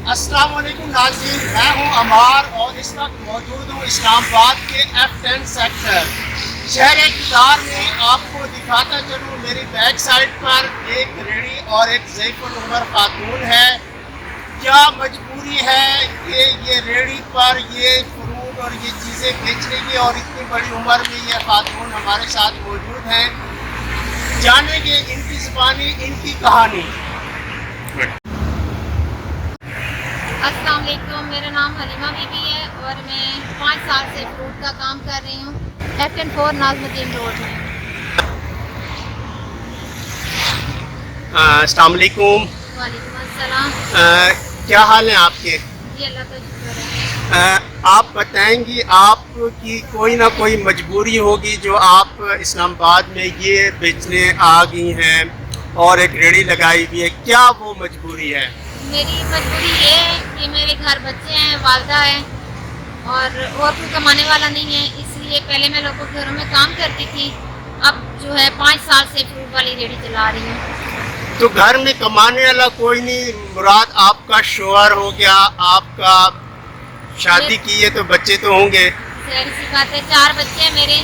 السلام علیکم ناظرین، میں ہوں عمار اور اس وقت موجود ہوں اسلام آباد کے F10 سیکٹر شہر اقتدار میں۔ آپ کو دکھاتا چلوں، میری بیک سائڈ پر ایک ریڑھی اور ایک ضعیف العمر خاتون ہے۔ کیا مجبوری ہے کہ یہ ریڑھی پر یہ فروٹ اور یہ چیزیں بیچنے کی، اور اتنی بڑی عمر میں یہ خاتون ہمارے ساتھ موجود ہیں۔ جانیں گے ان کی زبانی، ان کی کہانی۔ السلام علیکم، میرا نام حلیمہ بی بی ہے اور میں 5 سال سے فروٹ کا کام کر رہی ہوں F4 ناظم الدین روڈ میں۔ السلام علیکم۔ وعلیکم السلام۔ کیا حال ہیں آپ کے؟ جی اللہ کا شکر ہے۔ آپ بتائیں گی، آپ کی کوئی نہ کوئی مجبوری ہوگی جو آپ اسلام آباد میں یہ بیچنے آ گئی ہیں اور ایک ریڑھی لگائی ہوئی ہے، کیا وہ مجبوری ہے؟ میری مجبوری یہ ہے کہ میرے گھر بچے ہیں، والدہ ہے اور کوئی کمانے والا نہیں ہے، اس لیے پہلے میں لوگوں کے گھروں میں کام کرتی تھی، اب جو ہے 5 سال سے فروٹ والی ریڑھی چلا رہی ہوں۔ تو گھر میں کمانے والا کوئی نہیں، مراد آپ کا شوہر ہو گیا، آپ کا شادی کی ہے تو بچے تو ہوں گے؟ ظاہر سی بات ہے، 4 بچے ہیں میرے،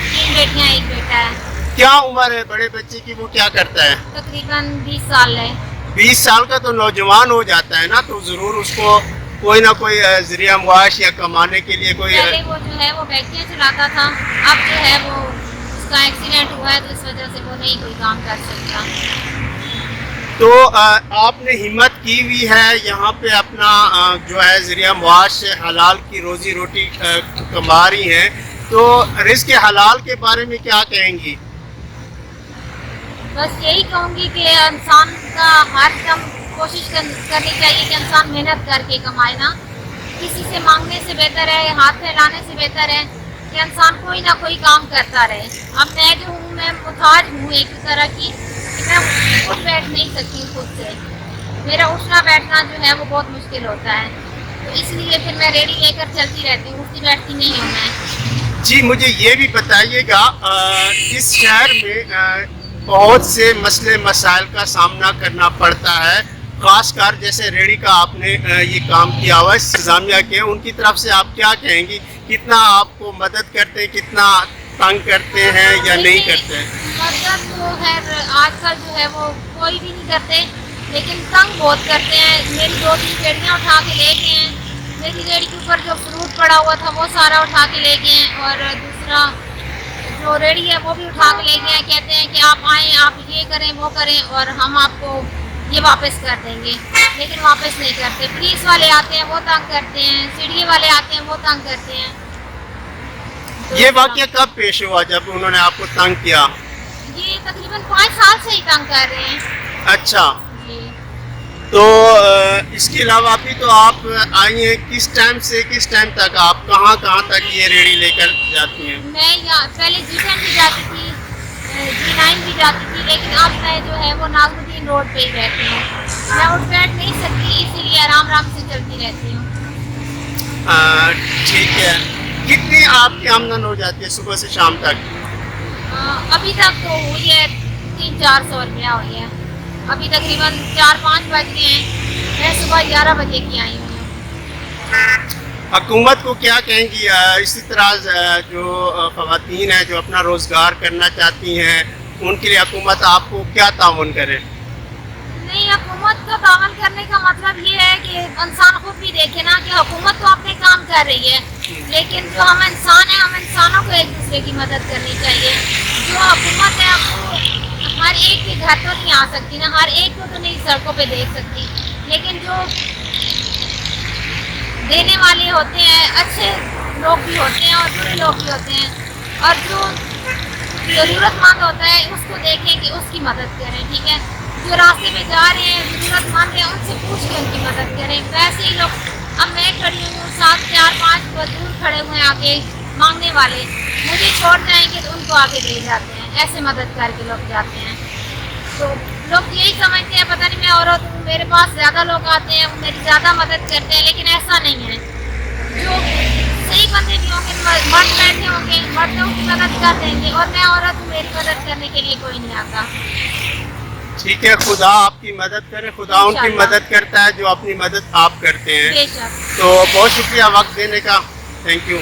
3 بیٹیاں 1 بیٹا ہے۔ کیا عمر ہے بڑے بچے کی؟ وہ کیا کرتا ہے؟ تقریباً 20 سال ہے۔ 20 سال کا تو نوجوان ہو جاتا ہے نا، تو ضرور اس کو کوئی نہ کوئی ذریعہ معاش یا کمانے کے لیے کوئی۔ پہلے وہ جو ہے وہ ٹیکسیاں چلاتا تھا، اب جو ہے وہ اس کا ایکسیڈنٹ ہوا ہے تو اس وجہ سے وہ نہیں کوئی کام کر سکتا۔ تو آپ نے ہمت کی ہوئی ہے یہاں پہ اپنا جو ہے ذریعہ معاش سے حلال کی روزی روٹی کما رہی ہیں، تو رزق حلال کے بارے میں کیا کہیں گی؟ بس یہی کہوں گی کہ انسان کا ہر دم کوشش کرنی چاہیے کہ انسان محنت کر کے کمائے، نا کسی سے مانگنے سے بہتر ہے، ہاتھ پھیلانے سے بہتر ہے کہ انسان کوئی نہ کوئی کام کرتا رہے۔ اب میں جو ہوں، میں محتاج ہوں ایک طرح کی، کہ میں اٹھ بیٹھ نہیں سکتی خود سے، میرا اٹھنا بیٹھنا جو ہے وہ بہت مشکل ہوتا ہے، تو اس لیے پھر میں ریڑھی لے کر چلتی رہتی ہوں، اٹھتی بیٹھتی نہیں ہوں میں۔ جی مجھے یہ بھی بتائیے گا، اس شہر میں بہت سے مسئلے مسائل کا سامنا کرنا پڑتا ہے، خاص کر جیسے ریڑھی کا آپ نے یہ کام کیا ہوا ہے انتظامیہ کے، ان کی طرف سے آپ کیا کہیں گی؟ کتنا آپ کو مدد کرتے ہیں، کتنا تنگ کرتے ہیں یا نہیں کرتے ہیں؟ مدد تو خیر آج کل جو ہے وہ کوئی بھی نہیں کرتے، لیکن تنگ بہت کرتے ہیں۔ میری 2-3 ریڑھیاں اٹھا کے لے گئے ہیں، میری ریڑھی کے اوپر جو فروٹ پڑا ہوا تھا وہ سارا اٹھا کے لے گئے ہیں، اور دوسرا جو ریڑھی ہے وہ بھی اٹھا کے لے گئے ہیں، کہتے ہیں کہ آپ آئیں، آپ یہ کریں وہ کریں اور ہم آپ کو یہ واپس کر دیں گے، لیکن واپس نہیں کرتے۔ پولیس والے آتے ہیں وہ تنگ کرتے ہیں، سیڑھی والے آتے ہیں وہ تنگ کرتے ہیں۔ یہ واقعہ کب پیش ہوا جب انہوں نے آپ کو تنگ کیا؟ یہ تقریباً 5 سال سے ہی تنگ کر رہے ہیں۔ اچھا، جی تو اس کے علاوہ ابھی تو آپ آئی ہیں، کس ٹائم سے کس ٹائم تک آپ کہاں کہاں تک یہ ریڑھی لے کر جاتی ہیں؟ میں یہاں پہلے G10 بھی جاتی تھی، G9 بھی جاتی تھی، لیکن اب میں جو ہے وہ ناظم الدین روڈ پہ ہی رہتی ہوں۔ میں اٹھ بیٹھ نہیں سکتی، اسی لیے آرام آرام سے چلتی رہتی ہوں۔ ٹھیک ہے، کتنی آپ کی آمدن ہو جاتی ہے صبح سے شام تک؟ ابھی تک تو ہوئی ہے 300-400 روپیہ ہوئی ہے، ابھی تقریباً 4-5 بج گئے ہیں، میں صبح 11 بجے کی آئی ہوں۔ حکومت کو کیا کہیں گی اسی طرح جو خواتین ہیں جو اپنا روزگار کرنا چاہتی ہیں، ان کے لیے حکومت آپ کو کیا تعاون کرے؟ نہیں، حکومت کا تعاون کرنے کا مطلب یہ ہے کہ انسان خود بھی دیکھے نا کہ حکومت تو اپنے کام کر رہی ہے، لیکن جو ہم انسان ہیں، ہم انسانوں کو ایک دوسرے کی مدد کرنی چاہیے۔ جو حکومت ہے وہ ہر ایک کے گھر تو نہیں آ سکتی نا، ہر ایک کو تو نہیں سڑکوں پہ دیکھ سکتی، لیکن جو دینے والے ہوتے ہیں، اچھے لوگ بھی ہوتے ہیں اور برے لوگ بھی ہوتے ہیں، اور جو ضرورت مند ہوتا ہے اس کو دیکھیں کہ اس کی مدد کریں، ٹھیک ہے؟ جو راستے میں جا رہے ہیں، ضرورت مند ہیں، ان سے پوچھ کے ان کی مدد کریں۔ ویسے ہی لوگ، اب میں کھڑی ہوں، 7-4-5 مزدور کھڑے ہوئے ہیں آگے مانگنے والے، مجھے چھوڑ جائیں گے تو ان کو آگے دے جاتے ہیں، ایسے مدد کر کے لوگ جاتے ہیں۔ تو لوگ یہی سمجھتے ہیں پتہ نہیں میں عورت ہوں، میرے پاس زیادہ لوگ آتے ہیں، وہ میری زیادہ مدد کرتے ہیں، لیکن ایسا نہیں ہے۔ جو صحیح بندے بھی ہوں گے، مرد بیٹھے ہوں گے، مرد لوگ کی مدد کر دیں گے، اور میں عورت ہوں، میری مدد کرنے کے لیے کوئی نہیں آتا۔ ٹھیک ہے، خدا آپ کی مدد کرے، خدا ان کی انشاءاللہ۔ مدد کرتا ہے جو اپنی مدد آپ کرتے ہیں. بے شک. تو بہت شکریہ وقت دینے کا. Thank you.